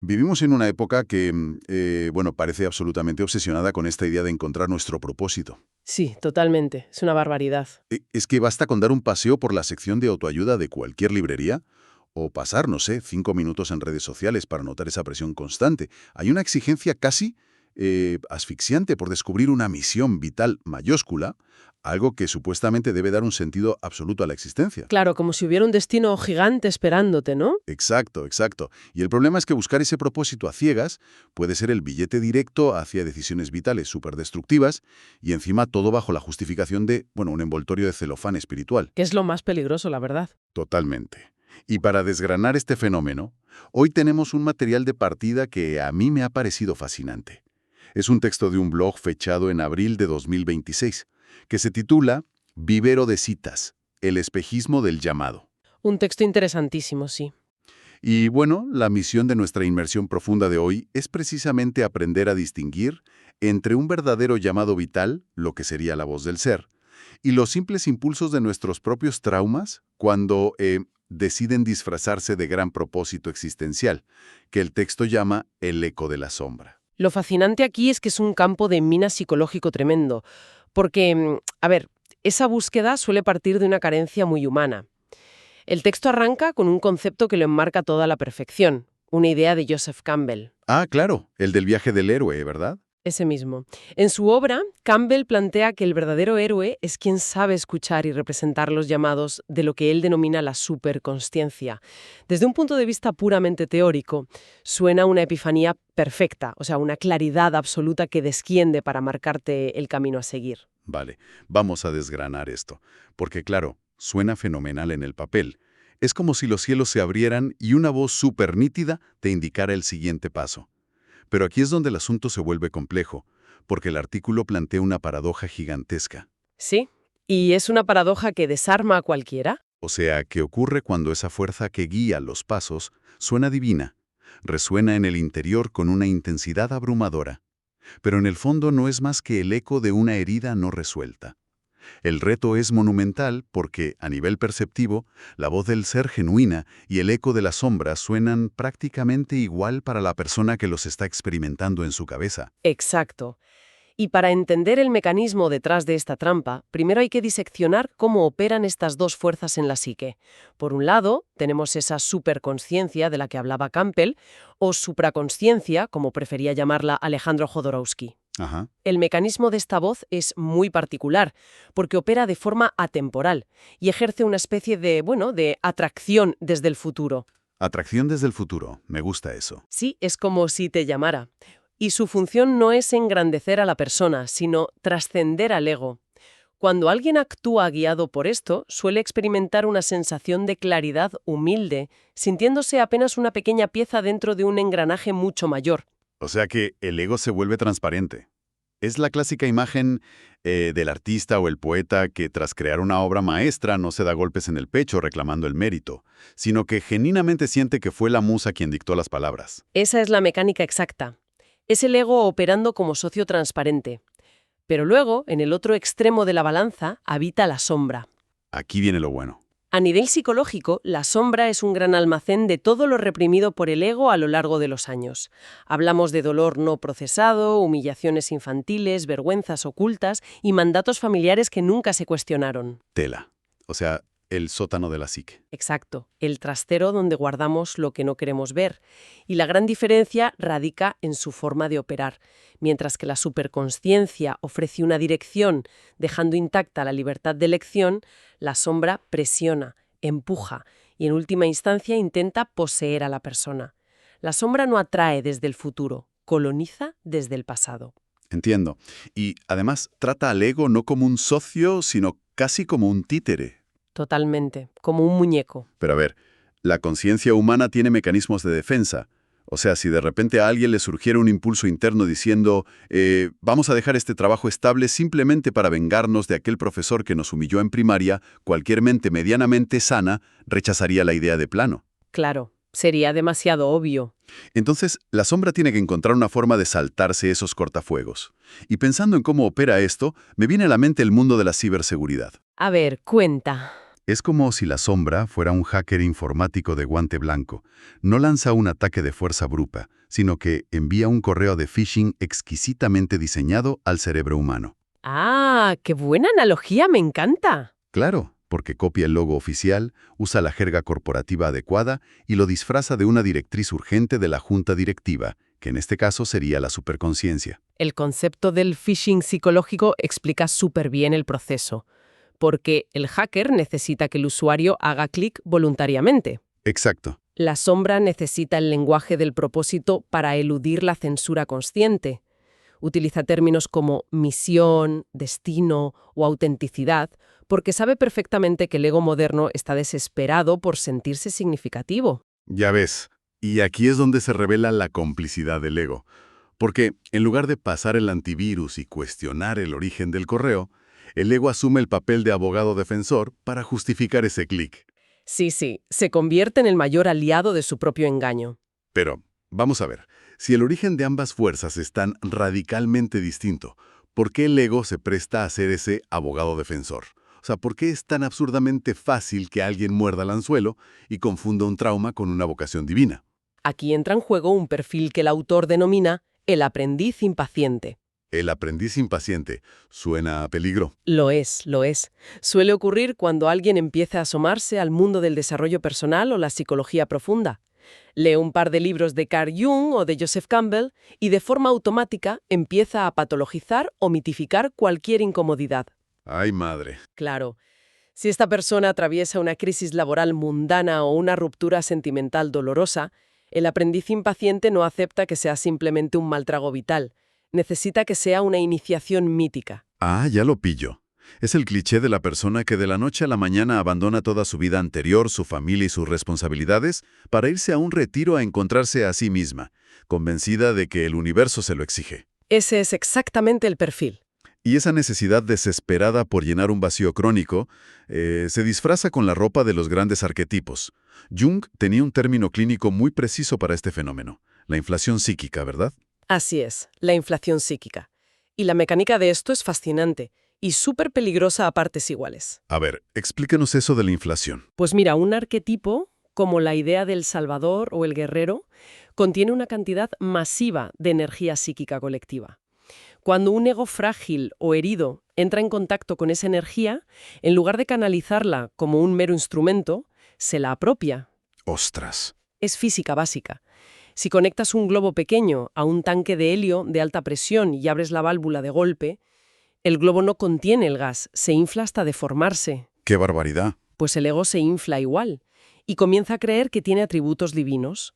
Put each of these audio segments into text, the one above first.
Vivimos en una época que, bueno, parece absolutamente obsesionada con esta idea de encontrar nuestro propósito. Sí, totalmente. Es una barbaridad. Es que basta con dar un paseo por la sección de autoayuda de cualquier librería o pasar, no sé, 5 minutos en redes sociales para notar esa presión constante. Hay una exigencia casi asfixiante por descubrir una misión vital mayúscula, algo que supuestamente debe dar un sentido absoluto a la existencia. Claro, como si hubiera un destino gigante esperándote, ¿no? Exacto, exacto. Y el problema es que buscar ese propósito a ciegas puede ser el billete directo hacia decisiones vitales superdestructivas y encima todo bajo la justificación de, bueno, un envoltorio de celofán espiritual. Que es lo más peligroso, la verdad. Totalmente. Y para desgranar este fenómeno, hoy tenemos un material de partida que a mí me ha parecido fascinante. Es un texto de un blog fechado en abril de 2026, que se titula Vivero de citas, el espejismo del llamado. Un texto interesantísimo, sí. Y bueno, la misión de nuestra inmersión profunda de hoy es precisamente aprender a distinguir entre un verdadero llamado vital, lo que sería la voz del ser, y los simples impulsos de nuestros propios traumas cuando deciden disfrazarse de gran propósito existencial, que el texto llama el eco de la sombra. Lo fascinante aquí es que es un campo de mina psicológico tremendo, porque, a ver, esa búsqueda suele partir de una carencia muy humana. El texto arranca con un concepto que lo enmarca toda la perfección, una idea de Joseph Campbell. Ah, claro, el del viaje del héroe, ¿verdad? Ese mismo. En su obra, Campbell plantea que el verdadero héroe es quien sabe escuchar y representar los llamados de lo que él denomina la superconsciencia. Desde un punto de vista puramente teórico, suena una epifanía perfecta, o sea, una claridad absoluta que desciende para marcarte el camino a seguir. Vale, vamos a desgranar esto, porque claro, suena fenomenal en el papel. Es como si los cielos se abrieran y una voz súper nítida te indicara el siguiente paso. Pero aquí es donde el asunto se vuelve complejo, porque el artículo plantea una paradoja gigantesca. Sí, y es una paradoja que desarma a cualquiera. O sea, ¿qué ocurre cuando esa fuerza que guía los pasos suena divina? Resuena en el interior con una intensidad abrumadora, pero en el fondo no es más que el eco de una herida no resuelta. El reto es monumental porque, a nivel perceptivo, la voz del ser genuina y el eco de la sombra suenan prácticamente igual para la persona que los está experimentando en su cabeza. Exacto. Y para entender el mecanismo detrás de esta trampa, primero hay que diseccionar cómo operan estas dos fuerzas en la psique. Por un lado, tenemos esa superconsciencia de la que hablaba Campbell, o supraconsciencia, como prefería llamarla Alejandro Jodorowsky. Ajá. El mecanismo de esta voz es muy particular, porque opera de forma atemporal y ejerce una especie de, de atracción desde el futuro. Atracción desde el futuro. Me gusta eso. Sí, es como si te llamara. Y su función no es engrandecer a la persona, sino trascender al ego. Cuando alguien actúa guiado por esto, suele experimentar una sensación de claridad humilde, sintiéndose apenas una pequeña pieza dentro de un engranaje mucho mayor. O sea que el ego se vuelve transparente. Es la clásica imagen del artista o el poeta que tras crear una obra maestra no se da golpes en el pecho reclamando el mérito, sino que genuinamente siente que fue la musa quien dictó las palabras. Esa es la mecánica exacta. Es el ego operando como socio transparente. Pero luego, en el otro extremo de la balanza, habita la sombra. Aquí viene lo bueno. A nivel psicológico, la sombra es un gran almacén de todo lo reprimido por el ego a lo largo de los años. Hablamos de dolor no procesado, humillaciones infantiles, vergüenzas ocultas y mandatos familiares que nunca se cuestionaron. Tela. O sea, el sótano de la psique. Exacto, el trastero donde guardamos lo que no queremos ver. Y la gran diferencia radica en su forma de operar. Mientras que la superconsciencia ofrece una dirección, dejando intacta la libertad de elección, la sombra presiona, empuja y en última instancia intenta poseer a la persona. La sombra no atrae desde el futuro, coloniza desde el pasado. Entiendo. Y además trata al ego no como un socio, sino casi como un títere. Totalmente, como un muñeco. Pero a ver, la conciencia humana tiene mecanismos de defensa. O sea, si de repente a alguien le surgiera un impulso interno diciendo vamos a dejar este trabajo estable simplemente para vengarnos de aquel profesor que nos humilló en primaria, cualquier mente medianamente sana rechazaría la idea de plano. Claro, sería demasiado obvio. Entonces, la sombra tiene que encontrar una forma de saltarse esos cortafuegos. Y pensando en cómo opera esto, me viene a la mente el mundo de la ciberseguridad. A ver, cuenta. Es como si la sombra fuera un hacker informático de guante blanco. No lanza un ataque de fuerza bruta, sino que envía un correo de phishing exquisitamente diseñado al cerebro humano. ¡Ah, qué buena analogía! ¡Me encanta! Claro, porque copia el logo oficial, usa la jerga corporativa adecuada y lo disfraza de una directriz urgente de la junta directiva, que en este caso sería la superconciencia. El concepto del phishing psicológico explica súper bien el proceso, porque el hacker necesita que el usuario haga clic voluntariamente. Exacto. La sombra necesita el lenguaje del propósito para eludir la censura consciente. Utiliza términos como misión, destino o autenticidad, porque sabe perfectamente que el ego moderno está desesperado por sentirse significativo. Ya ves. Y aquí es donde se revela la complicidad del ego. Porque, en lugar de pasar el antivirus y cuestionar el origen del correo, el ego asume el papel de abogado defensor para justificar ese clic. Sí, se convierte en el mayor aliado de su propio engaño. Pero, vamos a ver, si el origen de ambas fuerzas es tan radicalmente distinto, ¿por qué el ego se presta a ser ese abogado defensor? O sea, ¿por qué es tan absurdamente fácil que alguien muerda el anzuelo y confunda un trauma con una vocación divina? Aquí entra en juego un perfil que el autor denomina el aprendiz impaciente. El aprendiz impaciente suena a peligro. Lo es, lo es. Suele ocurrir cuando alguien empieza a asomarse al mundo del desarrollo personal o la psicología profunda. Lee un par de libros de Carl Jung o de Joseph Campbell y de forma automática empieza a patologizar o mitificar cualquier incomodidad. ¡Ay, madre! Claro, si esta persona atraviesa una crisis laboral mundana o una ruptura sentimental dolorosa, el aprendiz impaciente no acepta que sea simplemente un mal trago vital. Necesita que sea una iniciación mítica. Ah, ya lo pillo. Es el cliché de la persona que de la noche a la mañana abandona toda su vida anterior, su familia y sus responsabilidades, para irse a un retiro a encontrarse a sí misma, convencida de que el universo se lo exige. Ese es exactamente el perfil. Y esa necesidad desesperada por llenar un vacío crónico se disfraza con la ropa de los grandes arquetipos. Jung tenía un término clínico muy preciso para este fenómeno, la inflación psíquica, ¿verdad? Así es, la inflación psíquica. Y la mecánica de esto es fascinante y súper peligrosa a partes iguales. A ver, explíquenos eso de la inflación. Pues mira, un arquetipo, como la idea del salvador o el guerrero, contiene una cantidad masiva de energía psíquica colectiva. Cuando un ego frágil o herido entra en contacto con esa energía, en lugar de canalizarla como un mero instrumento, se la apropia. ¡Ostras! Es física básica. Si conectas un globo pequeño a un tanque de helio de alta presión y abres la válvula de golpe, el globo no contiene el gas, se infla hasta deformarse. ¡Qué barbaridad! Pues el ego se infla igual y comienza a creer que tiene atributos divinos.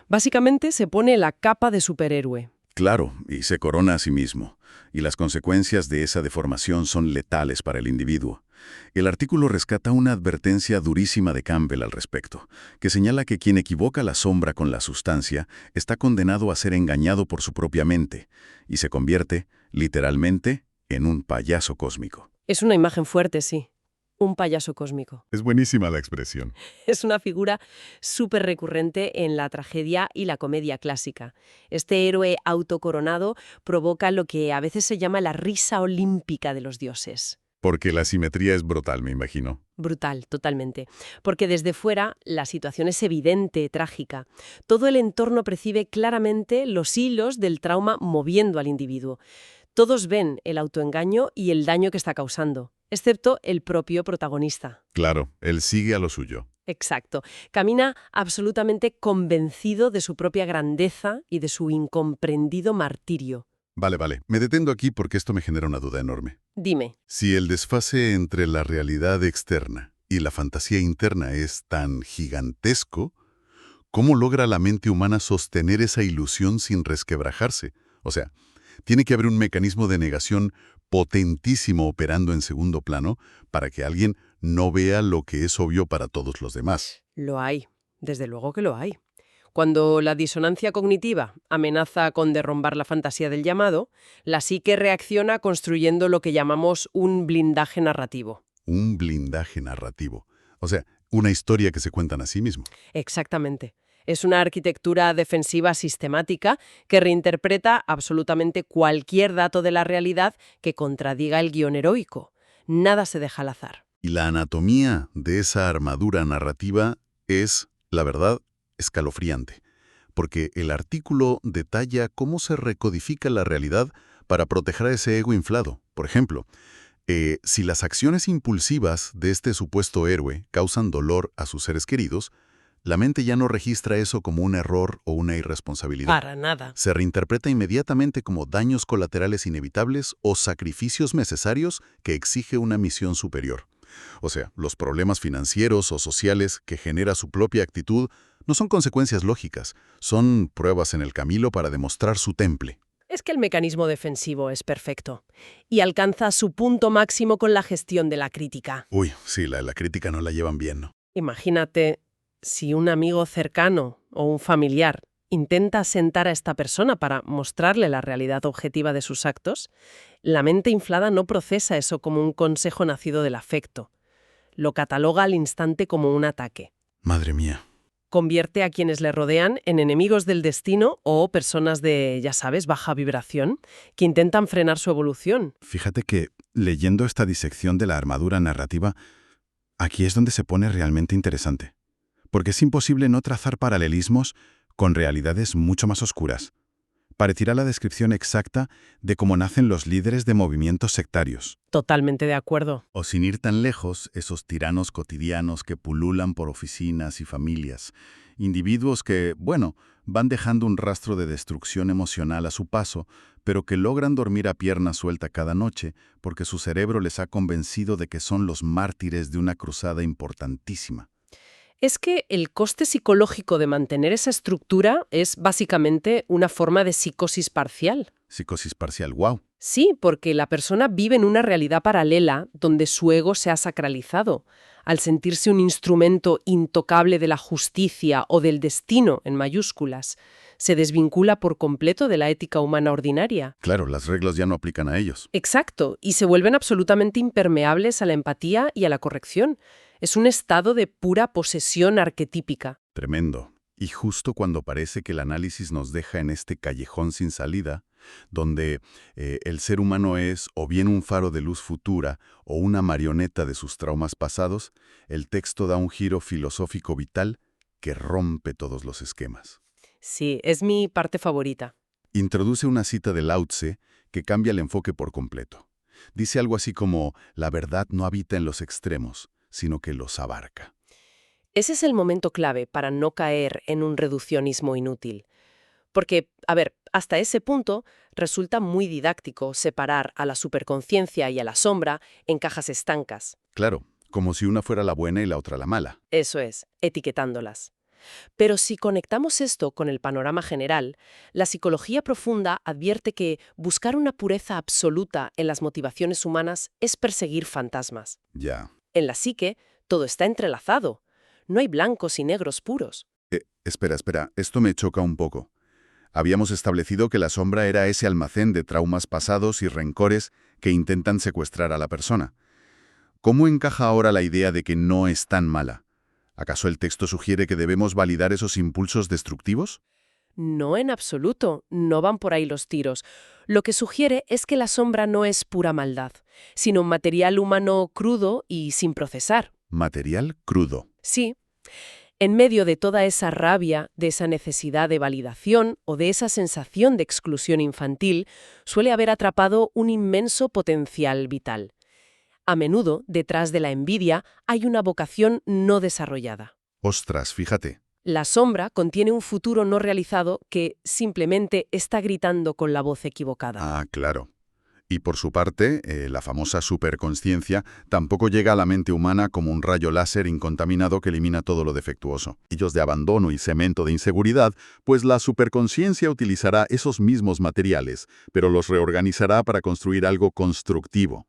Básicamente se pone la capa de superhéroe. Claro, y se corona a sí mismo. Y las consecuencias de esa deformación son letales para el individuo. El artículo rescata una advertencia durísima de Campbell al respecto, que señala que quien equivoca la sombra con la sustancia está condenado a ser engañado por su propia mente, y se convierte, literalmente, en un payaso cósmico. Es una imagen fuerte, sí. Un payaso cósmico. Es buenísima la expresión. Es una figura súper recurrente en la tragedia y la comedia clásica. Este héroe autocoronado provoca lo que a veces se llama la risa olímpica de los dioses. Porque la simetría es brutal, me imagino. Brutal, totalmente. Porque desde fuera la situación es evidente, trágica. Todo el entorno percibe claramente los hilos del trauma moviendo al individuo. Todos ven el autoengaño y el daño que está causando, excepto el propio protagonista. Claro, él sigue a lo suyo. Exacto. Camina absolutamente convencido de su propia grandeza y de su incomprendido martirio. Vale. Me detengo aquí porque esto me genera una duda enorme. Dime. Si el desfase entre la realidad externa y la fantasía interna es tan gigantesco, ¿cómo logra la mente humana sostener esa ilusión sin resquebrajarse? O sea, tiene que haber un mecanismo de negación potentísimo operando en segundo plano para que alguien no vea lo que es obvio para todos los demás. Lo hay. Desde luego que lo hay. Cuando la disonancia cognitiva amenaza con derrumbar la fantasía del llamado, la psique reacciona construyendo lo que llamamos un blindaje narrativo. Un blindaje narrativo. O sea, una historia que se cuentan a sí mismo. Exactamente. Es una arquitectura defensiva sistemática que reinterpreta absolutamente cualquier dato de la realidad que contradiga el guión heroico. Nada se deja al azar. Y la anatomía de esa armadura narrativa es, la verdad, escalofriante, porque el artículo detalla cómo se recodifica la realidad para proteger a ese ego inflado. Por ejemplo, si las acciones impulsivas de este supuesto héroe causan dolor a sus seres queridos, la mente ya no registra eso como un error o una irresponsabilidad. Para nada. Se reinterpreta inmediatamente como daños colaterales inevitables o sacrificios necesarios que exige una misión superior. O sea, los problemas financieros o sociales que genera su propia actitud no son consecuencias lógicas, son pruebas en el camino para demostrar su temple. Es que el mecanismo defensivo es perfecto y alcanza su punto máximo con la gestión de la crítica. Uy, sí, la crítica no la llevan bien, ¿no? Imagínate si un amigo cercano o un familiar intenta sentar a esta persona para mostrarle la realidad objetiva de sus actos, la mente inflada no procesa eso como un consejo nacido del afecto. Lo cataloga al instante como un ataque. Madre mía. Convierte a quienes le rodean en enemigos del destino o personas de, ya sabes, baja vibración, que intentan frenar su evolución. Fíjate que, leyendo esta disección de la armadura narrativa, aquí es donde se pone realmente interesante. Porque es imposible no trazar paralelismos con realidades mucho más oscuras. Pareciera la descripción exacta de cómo nacen los líderes de movimientos sectarios. Totalmente de acuerdo. O sin ir tan lejos, esos tiranos cotidianos que pululan por oficinas y familias. Individuos que, bueno, van dejando un rastro de destrucción emocional a su paso, pero que logran dormir a pierna suelta cada noche porque su cerebro les ha convencido de que son los mártires de una cruzada importantísima. Es que el coste psicológico de mantener esa estructura es básicamente una forma de psicosis parcial. Psicosis parcial, wow. Sí, porque la persona vive en una realidad paralela donde su ego se ha sacralizado. Al sentirse un instrumento intocable de la justicia o del destino, en mayúsculas, se desvincula por completo de la ética humana ordinaria. Claro, las reglas ya no aplican a ellos. Exacto, y se vuelven absolutamente impermeables a la empatía y a la corrección. Es un estado de pura posesión arquetípica. Tremendo. Y justo cuando parece que el análisis nos deja en este callejón sin salida, donde el ser humano es o bien un faro de luz futura o una marioneta de sus traumas pasados, el texto da un giro filosófico vital que rompe todos los esquemas. Sí, es mi parte favorita. Introduce una cita de Lao Tse que cambia el enfoque por completo. Dice algo así como, la verdad no habita en los extremos, sino que los abarca. Ese es el momento clave para no caer en un reduccionismo inútil. Porque, a ver, hasta ese punto resulta muy didáctico separar a la superconciencia y a la sombra en cajas estancas. Claro, como si una fuera la buena y la otra la mala. Eso es, etiquetándolas. Pero si conectamos esto con el panorama general, la psicología profunda advierte que buscar una pureza absoluta en las motivaciones humanas es perseguir fantasmas. Ya. En la psique, todo está entrelazado. No hay blancos y negros puros. Espera, esto me choca un poco. Habíamos establecido que la sombra era ese almacén de traumas pasados y rencores que intentan secuestrar a la persona. ¿Cómo encaja ahora la idea de que no es tan mala? ¿Acaso el texto sugiere que debemos validar esos impulsos destructivos? No en absoluto, no van por ahí los tiros. Lo que sugiere es que la sombra no es pura maldad, sino un material humano crudo y sin procesar. Material crudo. Sí. En medio de toda esa rabia, de esa necesidad de validación o de esa sensación de exclusión infantil, suele haber atrapado un inmenso potencial vital. A menudo, detrás de la envidia, hay una vocación no desarrollada. Ostras, fíjate. La sombra contiene un futuro no realizado que simplemente está gritando con la voz equivocada. Ah, claro. Y por su parte, la famosa superconsciencia tampoco llega a la mente humana como un rayo láser incontaminado que elimina todo lo defectuoso. Hillos de abandono y cemento de inseguridad, pues la superconsciencia utilizará esos mismos materiales, pero los reorganizará para construir algo constructivo.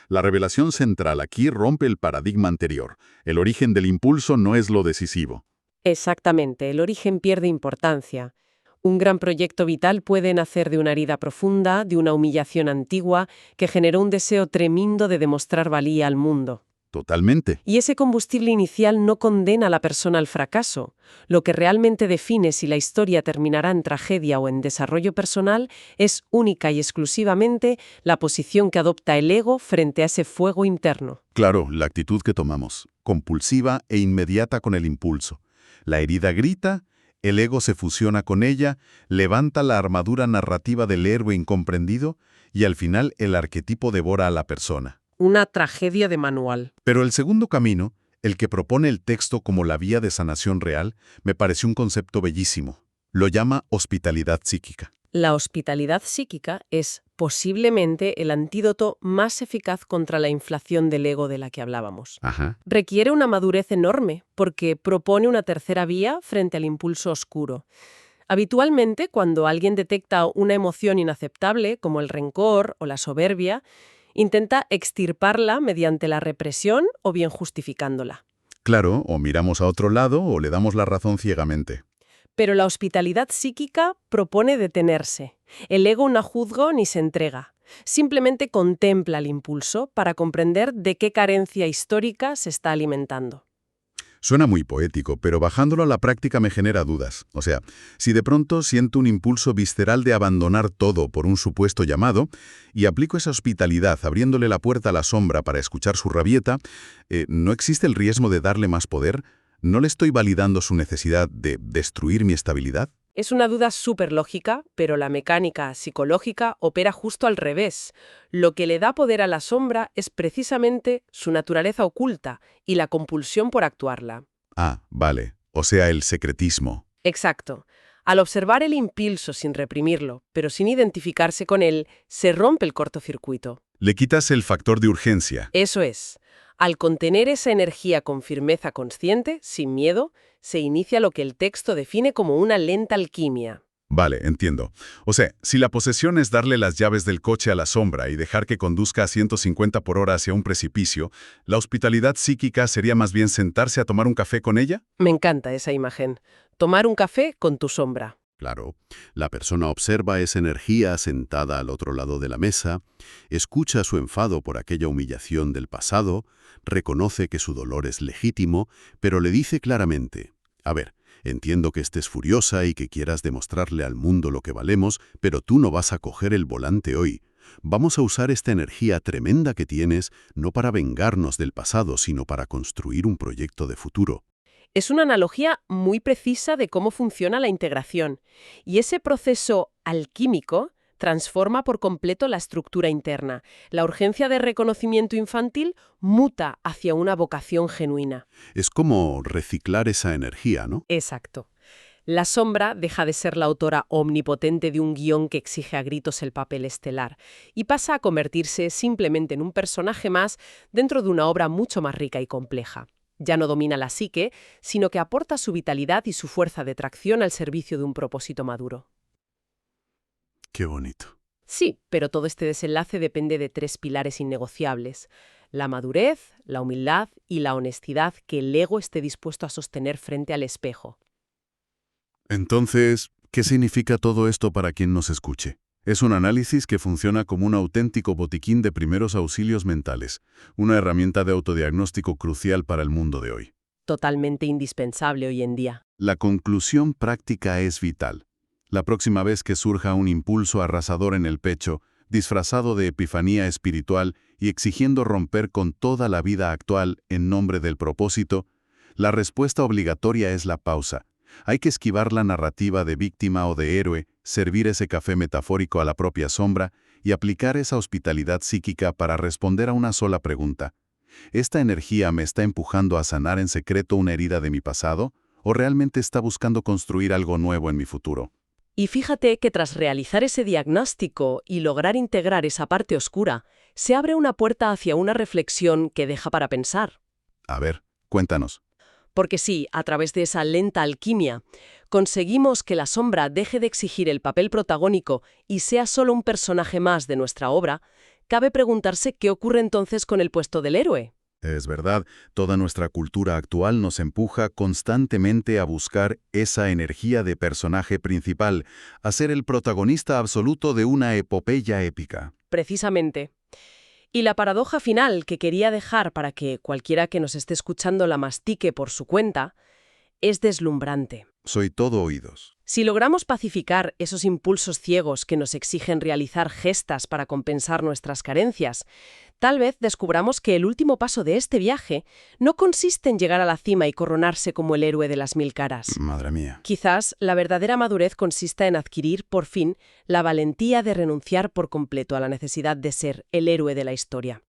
La revelación central aquí rompe el paradigma anterior. El origen del impulso no es lo decisivo. Exactamente, el origen pierde importancia. Un gran proyecto vital puede nacer de una herida profunda, de una humillación antigua, que generó un deseo tremendo de demostrar valía al mundo. Totalmente. Y ese combustible inicial no condena a la persona al fracaso. Lo que realmente define si la historia terminará en tragedia o en desarrollo personal es única y exclusivamente la posición que adopta el ego frente a ese fuego interno. Claro, la actitud que tomamos, compulsiva e inmediata con el impulso. La herida grita, el ego se fusiona con ella, levanta la armadura narrativa del héroe incomprendido y al final el arquetipo devora a la persona. Una tragedia de manual. Pero el segundo camino, el que propone el texto como la vía de sanación real, me pareció un concepto bellísimo. Lo llama hospitalidad psíquica. La hospitalidad psíquica es posiblemente el antídoto más eficaz contra la inflación del ego de la que hablábamos. Ajá. Requiere una madurez enorme porque propone una tercera vía frente al impulso oscuro. Habitualmente, cuando alguien detecta una emoción inaceptable, como el rencor o la soberbia, intenta extirparla mediante la represión o bien justificándola. Claro, o miramos a otro lado o le damos la razón ciegamente. Pero la hospitalidad psíquica propone detenerse. El ego no juzga ni se entrega. Simplemente contempla el impulso para comprender de qué carencia histórica se está alimentando. Suena muy poético, pero bajándolo a la práctica me genera dudas. O sea, si de pronto siento un impulso visceral de abandonar todo por un supuesto llamado y aplico esa hospitalidad abriéndole la puerta a la sombra para escuchar su rabieta, ¿no existe el riesgo de darle más poder? ¿No le estoy validando su necesidad de destruir mi estabilidad? Es una duda súper lógica, pero la mecánica psicológica opera justo al revés. Lo que le da poder a la sombra es precisamente su naturaleza oculta y la compulsión por actuarla. Ah, vale. O sea, el secretismo. Exacto. Al observar el impulso sin reprimirlo, pero sin identificarse con él, se rompe el cortocircuito. Le quitas el factor de urgencia. Eso es. Al contener esa energía con firmeza consciente, sin miedo, se inicia lo que el texto define como una lenta alquimia. Vale, entiendo. O sea, si la posesión es darle las llaves del coche a la sombra y dejar que conduzca a 150 por hora hacia un precipicio, ¿la hospitalidad psíquica sería más bien sentarse a tomar un café con ella? Me encanta esa imagen. Tomar un café con tu sombra. Claro, la persona observa esa energía sentada al otro lado de la mesa, escucha su enfado por aquella humillación del pasado, reconoce que su dolor es legítimo, pero le dice claramente, a ver, entiendo que estés furiosa y que quieras demostrarle al mundo lo que valemos, pero tú no vas a coger el volante hoy. Vamos a usar esta energía tremenda que tienes no para vengarnos del pasado, sino para construir un proyecto de futuro. Es una analogía muy precisa de cómo funciona la integración. Y ese proceso alquímico transforma por completo la estructura interna. La urgencia de reconocimiento infantil muta hacia una vocación genuina. Es como reciclar esa energía, ¿no? Exacto. La sombra deja de ser la autora omnipotente de un guión que exige a gritos el papel estelar y pasa a convertirse simplemente en un personaje más dentro de una obra mucho más rica y compleja. Ya no domina la psique, sino que aporta su vitalidad y su fuerza de tracción al servicio de un propósito maduro. Qué bonito. Sí, pero todo este desenlace depende de 3 pilares innegociables: la madurez, la humildad y la honestidad que el ego esté dispuesto a sostener frente al espejo. Entonces, ¿qué significa todo esto para quien nos escuche? Es un análisis que funciona como un auténtico botiquín de primeros auxilios mentales, una herramienta de autodiagnóstico crucial para el mundo de hoy. Totalmente indispensable hoy en día. La conclusión práctica es vital. La próxima vez que surja un impulso arrasador en el pecho, disfrazado de epifanía espiritual y exigiendo romper con toda la vida actual en nombre del propósito, la respuesta obligatoria es la pausa. Hay que esquivar la narrativa de víctima o de héroe, servir ese café metafórico a la propia sombra y aplicar esa hospitalidad psíquica para responder a una sola pregunta. ¿Esta energía me está empujando a sanar en secreto una herida de mi pasado o realmente está buscando construir algo nuevo en mi futuro? Y fíjate que tras realizar ese diagnóstico y lograr integrar esa parte oscura, se abre una puerta hacia una reflexión que deja para pensar. A ver, cuéntanos. Porque sí, a través de esa lenta alquimia, conseguimos que la sombra deje de exigir el papel protagónico y sea solo un personaje más de nuestra obra, cabe preguntarse qué ocurre entonces con el puesto del héroe. Es verdad, toda nuestra cultura actual nos empuja constantemente a buscar esa energía de personaje principal, a ser el protagonista absoluto de una epopeya épica. Precisamente. Y la paradoja final que quería dejar para que cualquiera que nos esté escuchando la mastique por su cuenta es deslumbrante. Soy todo oídos. Si logramos pacificar esos impulsos ciegos que nos exigen realizar gestas para compensar nuestras carencias, tal vez descubramos que el último paso de este viaje no consiste en llegar a la cima y coronarse como el héroe de las 1000 caras. Madre mía. Quizás la verdadera madurez consista en adquirir, por fin, la valentía de renunciar por completo a la necesidad de ser el héroe de la historia.